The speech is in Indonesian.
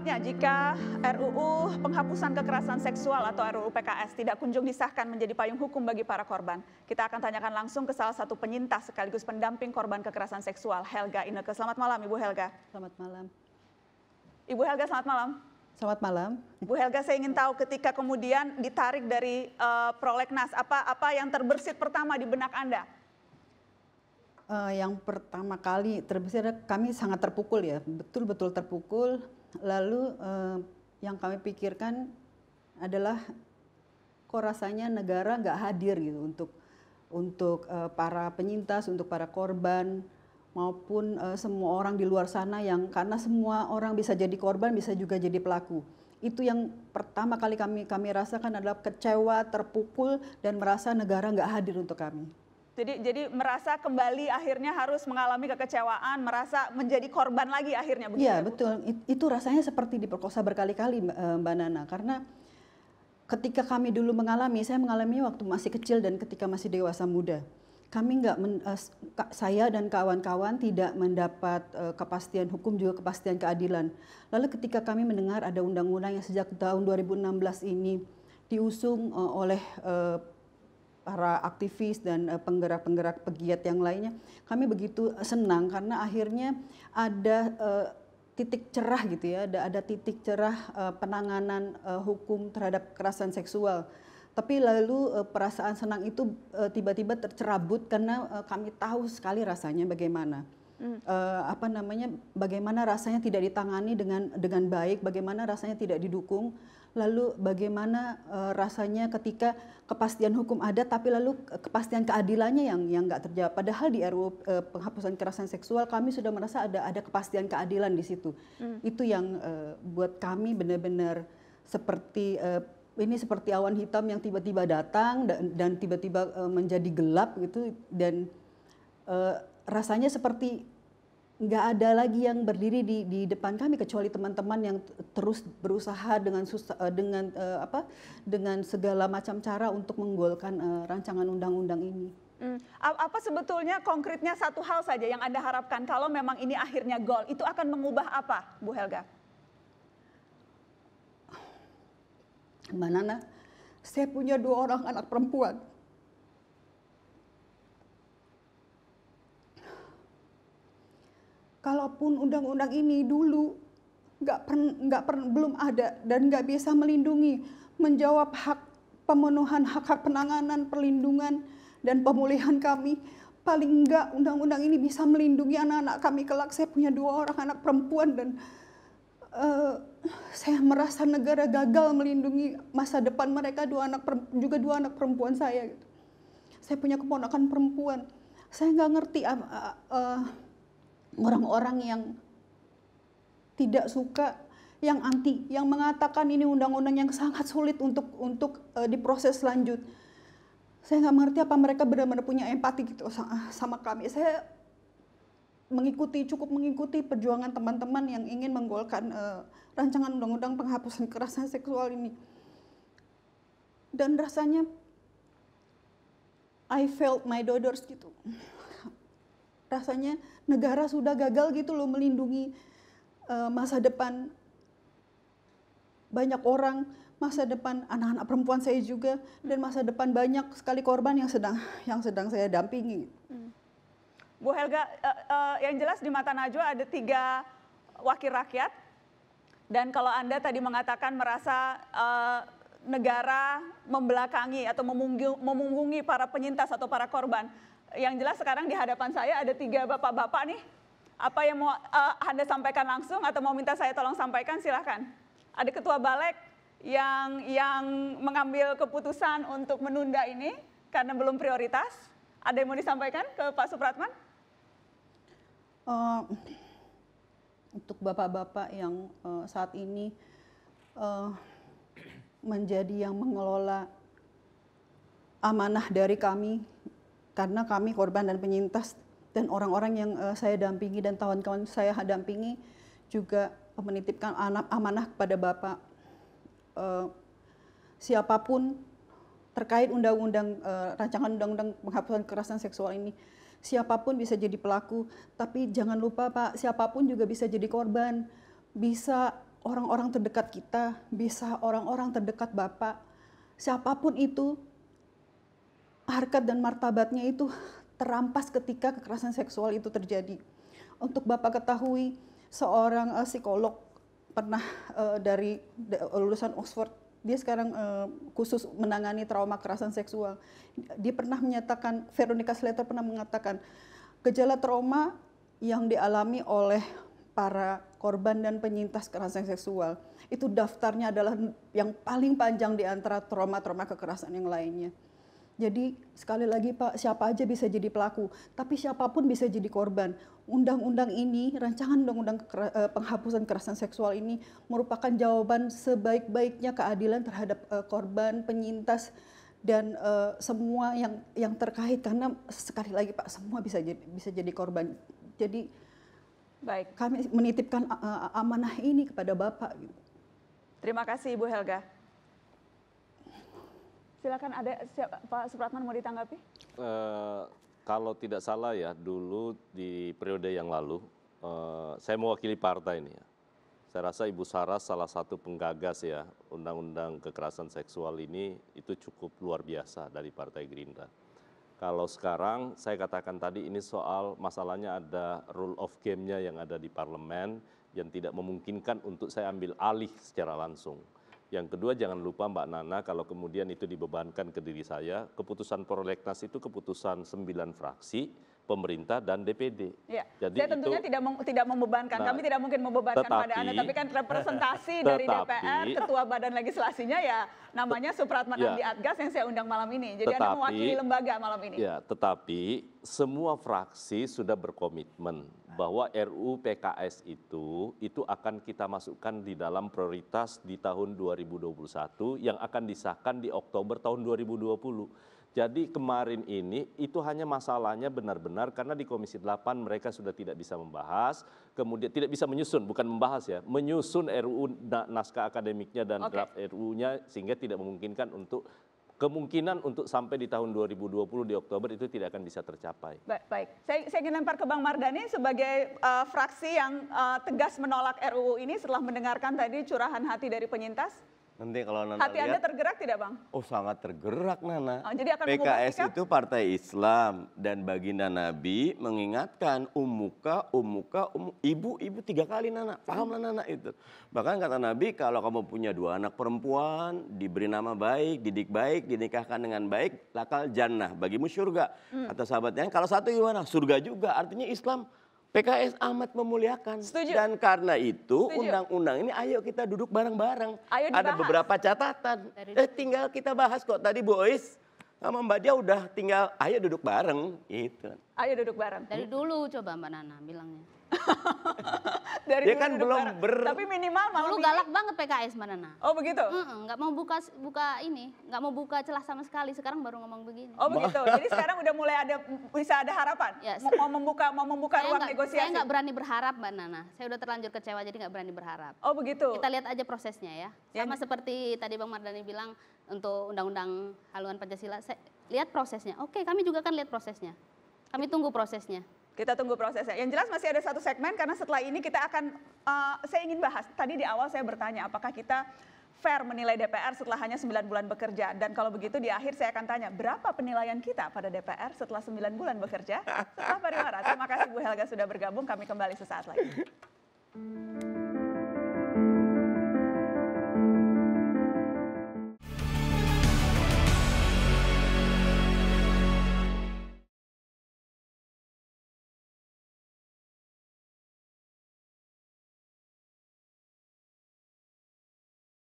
dampaknya jika RUU penghapusan kekerasan seksual atau RUU PKS tidak kunjung disahkan menjadi payung hukum bagi para korban? Kita akan tanyakan langsung ke salah satu penyintas sekaligus pendamping korban kekerasan seksual, Helga Inneke. Selamat malam, Ibu Helga. Selamat malam. Ibu Helga, selamat malam. Selamat malam. Bu Helga, saya ingin tahu ketika kemudian ditarik dari prolegnas, apa yang terbersit pertama di benak Anda? Yang pertama kali terbesit, kami sangat terpukul ya, betul-betul terpukul. Lalu yang kami pikirkan adalah kok rasanya negara nggak hadir gitu untuk para penyintas, untuk para korban maupun semua orang di luar sana yang karena semua orang bisa jadi korban, bisa juga jadi pelaku. Itu yang pertama kali kami rasakan adalah kecewa, terpukul dan merasa negara nggak hadir untuk kami. Jadi merasa kembali akhirnya harus mengalami kekecewaan, merasa menjadi korban lagi akhirnya begitu. Iya, betul. Itu rasanya seperti diperkosa berkali-kali, Mbak Nana, karena ketika kami dulu saya mengalaminya waktu masih kecil dan ketika masih dewasa muda. Saya dan kawan-kawan tidak mendapat kepastian hukum, juga kepastian keadilan. Lalu ketika kami mendengar ada undang-undang yang sejak tahun 2016 ini diusung oleh para aktivis dan penggerak-penggerak pegiat yang lainnya, kami begitu senang karena akhirnya ada titik cerah gitu ya, ada titik cerah penanganan hukum terhadap kekerasan seksual. Tapi lalu perasaan senang itu tiba-tiba tercerabut karena kami tahu sekali rasanya bagaimana. Bagaimana rasanya tidak ditangani dengan baik, bagaimana rasanya tidak didukung, lalu bagaimana rasanya ketika kepastian hukum ada tapi lalu kepastian keadilannya yang nggak terjawab. Padahal di RUU penghapusan kekerasan seksual kami sudah merasa ada kepastian keadilan di situ. Itu yang buat kami benar-benar seperti ini seperti awan hitam yang tiba-tiba datang dan tiba-tiba menjadi gelap gitu, dan rasanya seperti nggak ada lagi yang berdiri di depan kami kecuali teman-teman yang terus berusaha dengan segala macam cara untuk menggolkan rancangan undang-undang ini. Apa sebetulnya konkretnya satu hal saja yang Anda harapkan kalau memang ini akhirnya gol, itu akan mengubah apa, Bu Helga? Mbak Nana, saya punya 2 orang anak perempuan. Kalaupun undang-undang ini dulu belum ada dan nggak bisa melindungi, menjawab pemenuhan hak-hak penanganan, perlindungan dan pemulihan kami, paling enggak undang-undang ini bisa melindungi anak-anak kami kelak. Saya punya 2 orang anak perempuan dan saya merasa negara gagal melindungi masa depan mereka, juga 2 anak perempuan saya. Gitu. Saya punya keponakan perempuan. Saya nggak ngerti orang-orang yang tidak suka, yang anti, yang mengatakan ini undang-undang yang sangat sulit untuk diproses lanjut. Saya nggak mengerti apa mereka benar-benar punya empati gitu sama kami. Saya cukup mengikuti perjuangan teman-teman yang ingin menggolkan rancangan undang-undang penghapusan kekerasan seksual ini. Dan rasanya I felt my daughters gitu. Rasanya negara sudah gagal gitu loh melindungi masa depan banyak orang, masa depan anak-anak perempuan saya juga, dan masa depan banyak sekali korban yang sedang saya dampingi. Bu Helga, yang jelas di mata Najwa ada 3 wakil rakyat, dan kalau Anda tadi mengatakan merasa negara membelakangi atau memunggungi para penyintas atau para korban, yang jelas sekarang di hadapan saya ada 3 bapak-bapak nih. Apa yang mau Anda sampaikan langsung atau mau minta saya tolong sampaikan, silahkan. Ada ketua Balek yang mengambil keputusan untuk menunda ini karena belum prioritas. Ada yang mau disampaikan ke Pak Supratman? Untuk bapak-bapak yang saat ini menjadi yang mengelola amanah dari kami, karena kami korban dan penyintas, dan orang-orang yang saya dampingi dan kawan-kawan saya dampingi juga menitipkan amanah kepada Bapak. Siapapun terkait rancangan undang-undang penghapusan kekerasan seksual ini, siapapun bisa jadi pelaku, tapi jangan lupa Pak, siapapun juga bisa jadi korban, bisa orang-orang terdekat kita, bisa orang-orang terdekat Bapak, siapapun itu, harkat dan martabatnya itu terampas ketika kekerasan seksual itu terjadi. Untuk Bapak ketahui, seorang psikolog pernah dari lulusan Oxford, dia sekarang khusus menangani trauma kekerasan seksual. Dia pernah menyatakan, Veronica Slater pernah mengatakan, gejala trauma yang dialami oleh para korban dan penyintas kekerasan seksual itu daftarnya adalah yang paling panjang di antara trauma-trauma kekerasan yang lainnya. Jadi sekali lagi Pak, siapa aja bisa jadi pelaku, tapi siapapun bisa jadi korban. Undang-undang ini, rancangan undang-undang penghapusan kekerasan seksual ini merupakan jawaban sebaik-baiknya keadilan terhadap korban, penyintas, dan semua yang terkait, karena sekali lagi Pak, semua bisa jadi korban. Jadi Baik. kami menitipkan amanah ini kepada Bapak. Terima kasih Ibu Helga. Silakan, ada Pak Supratman mau ditanggapi? Kalau tidak salah ya, dulu di periode yang lalu, saya mewakili partai ini ya. Saya rasa Ibu Saras salah satu penggagas ya, undang-undang kekerasan seksual ini itu cukup luar biasa dari Partai Gerindra. Kalau sekarang saya katakan tadi ini soal masalahnya ada rule of game-nya yang ada di parlemen yang tidak memungkinkan untuk saya ambil alih secara langsung. Yang kedua, jangan lupa Mbak Nana, kalau kemudian itu dibebankan ke diri saya, keputusan prolegnas itu keputusan 9 fraksi, pemerintah dan DPD. Ya, jadi saya tentunya itu, tidak membebankan, kami tidak mungkin membebankan pada Anda, tapi kan representasi dari DPR, ketua badan legislasinya ya namanya Supratman Andi Adgas yang saya undang malam ini. Jadi Anda mewakili lembaga malam ini. Ya, tetapi semua fraksi sudah berkomitmen bahwa RUU PKS itu akan kita masukkan di dalam prioritas di tahun 2021 yang akan disahkan di Oktober tahun 2020. Jadi kemarin ini itu hanya masalahnya benar-benar karena di Komisi 8 mereka sudah tidak bisa membahas, kemudian tidak bisa menyusun, bukan membahas ya, menyusun RUU naskah akademiknya dan draft RUU-nya sehingga tidak memungkinkan untuk kemungkinan untuk sampai di tahun 2020 di Oktober itu tidak akan bisa tercapai. Baik. Saya ingin lempar ke Bang Mardhani sebagai fraksi yang tegas menolak RUU ini setelah mendengarkan tadi curahan hati dari penyintas. Nanti kalau Nana hati Anda lihat, tergerak tidak Bang? Oh sangat tergerak Nana. Jadi akan PKS itu partai Islam dan baginda Nabi mengingatkan ibu 3 kali Nana. Pahamlah Nana itu. Bahkan kata Nabi kalau kamu punya 2 anak perempuan, diberi nama baik, didik baik, dinikahkan dengan baik, lakal jannah, bagimu surga. Kata sahabatnya, kalau satu gimana? Surga juga. Artinya Islam PKS amat memuliakan. Setuju. Dan karena itu undang-undang ini ayo kita duduk bareng-bareng. Ada beberapa catatan. Tinggal kita bahas kok. Tadi Bu Ois sama Mbak Dia udah tinggal ayo duduk bareng gitu. Ayo duduk bareng. Dari dulu coba Mbak Nana bilangnya. Dari dia kan belum tapi minimal malam dulu galak banget PKS Mbak Nana. Oh begitu? Nggak mau buka ini, nggak mau buka celah sama sekali. Sekarang baru ngomong begini. Oh begitu. Jadi sekarang udah mulai bisa ada harapan. Ya, mau membuka ruang negosiasi. Saya nggak berani berharap Mbak Nana. Saya udah terlanjur kecewa jadi nggak berani berharap. Oh begitu. Kita lihat aja prosesnya ya. Sama seperti tadi Bang Mardhani bilang untuk undang-undang haluan Pancasila. Saya lihat prosesnya. Oke, kami juga kan lihat prosesnya. Kami tunggu prosesnya. Kita tunggu prosesnya. Yang jelas masih ada satu segmen karena setelah ini kita akan, saya ingin bahas. Tadi di awal saya bertanya apakah kita fair menilai DPR setelah hanya 9 bulan bekerja. Dan kalau begitu di akhir saya akan tanya berapa penilaian kita pada DPR setelah 9 bulan bekerja. Setelah pariwara. Terima kasih Bu Helga sudah bergabung. Kami kembali sesaat lagi.